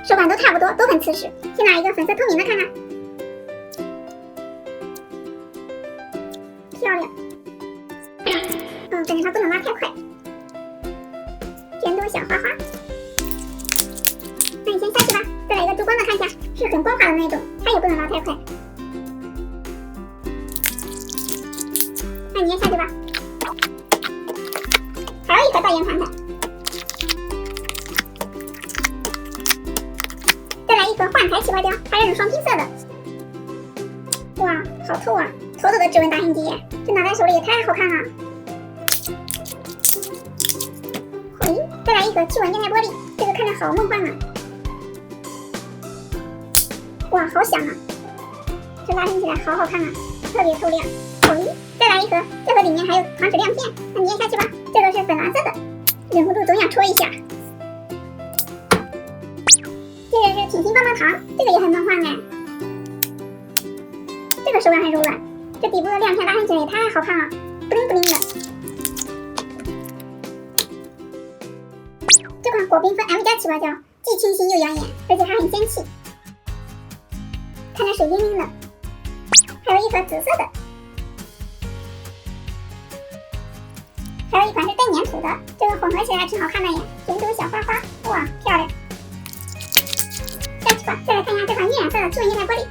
手感都差不多，都很瓷实。先拿一个粉色透明的看看，漂亮。感觉它不能拉太快，圆朵小花花。那你先下去吧。再来一个珠光的看一下，是很光滑的那种，它也不能拉太快。那你也下去吧。还有一盒大圆盘盘。再来一盒幻彩起泡胶，它这种双拼色的。哇，好透啊！妥妥的指纹打印机耶，这拿在手里也太好看了。再来一盒驱蚊面态玻璃，这个看着好梦幻啊！哇，好响啊！这拉伸起来好好看啊，特别透亮。再来一盒，这盒里面还有糖纸亮片，那你也下去吧。这个是粉蓝色的，忍不住总想戳一下。这个是甜心棒棒糖，这个也很梦幻哎。这个手感很柔软，这底部的亮片拉伸起来也太好看了，布灵布灵的。这款果缤纷 M+ 起泡胶既清新又养眼，而且还很仙气，看着水灵灵的。还有一盒紫色的，还有一款是带粘土的，这个混合起来挺好看的耶，圆朵小花花，哇，漂亮。下去吧，再来看一下这款晕染色的驱蚊液态玻璃，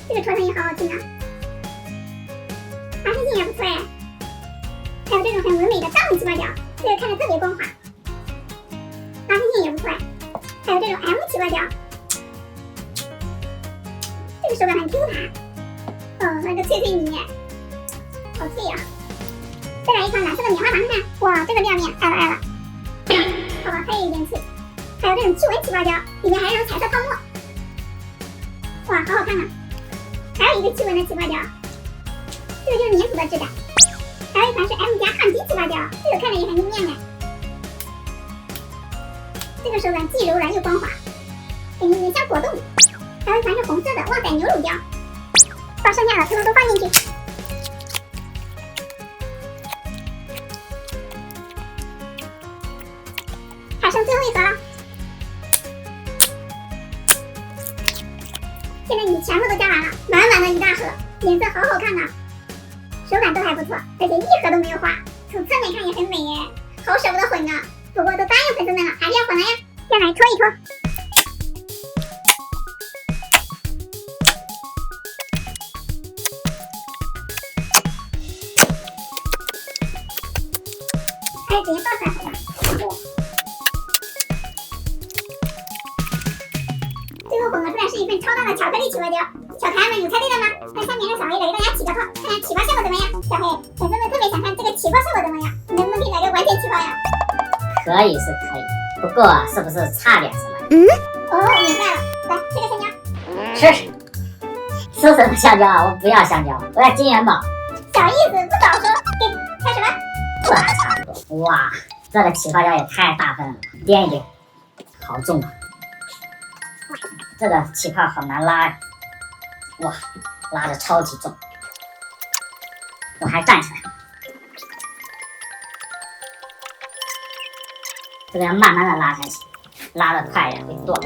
这个戳声也好好听啊，拉伸性也不错耶。还有这种很唯美的大红起泡胶，这个看着特别光滑，拉伸性也不错。还有这种 M 起泡胶，这个手感很 Q 弹，那个脆脆泥，好脆呀！再来一款蓝色的棉花糖看，哇，这个亮面爱了爱了，好吧，它也有点脆。还有这种驱蚊起泡胶，里面还有彩色泡沫，哇，好好看啊！还有一个驱蚊的起泡胶，这个就是粘土的质感。还有一款是 M+ 抗菌起泡胶，这个看着也很明艳哎。这个手感既柔软又光滑，感觉有点像果冻。还有一款是红色的旺仔牛乳胶，把剩下的通通都放进去。还剩最后一盒了，现在你全部都加完了，满满的一大盒，颜色好好看呐，手感都还不错，而且一盒都没有花，从侧面看也很美耶，好舍不得混啊！不过都答应粉丝们了，还是要混了呀，先来搓一搓。还是直接倒出来好吧。最后混合出来是一份超大的巧克力起泡胶，小可爱们有猜对的吗？那下面让小黑来给大家起个泡，看看起泡效果怎么样？小黑，粉丝们特别想看这个起泡效果怎么样，你能不能给来个完全起泡呀？可以是可以，不过是不是差点什么？明白了，来吃个香蕉。吃什么香蕉啊？我不要香蕉，我要金元宝。小意思不早说，开始吧。这还差不多。哇，这个起泡胶也太大份了，掂一掂，好重啊！这个起泡好难拉呀，哇，拉的超级重，我还站起来。这个要慢慢的拉才行，拉的快点会断。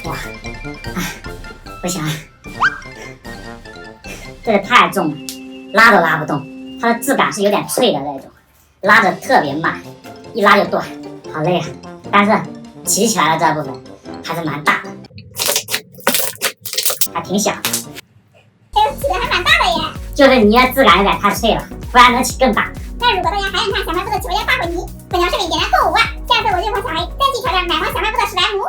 哇，不行了，这个太重了，拉都拉不动。它的质感是有点脆的那种，拉着特别慢，一拉就断，好累啊！但是起起来的这部分还是蛮大的，还挺响。起的还蛮大的耶。就是泥的质感有点太脆了，不然能起更大。那如果大家还想看小卖部的起泡胶大混泥，本条视频点燃破5万，下次我就和小黑再去挑战买黄小卖部的史莱姆。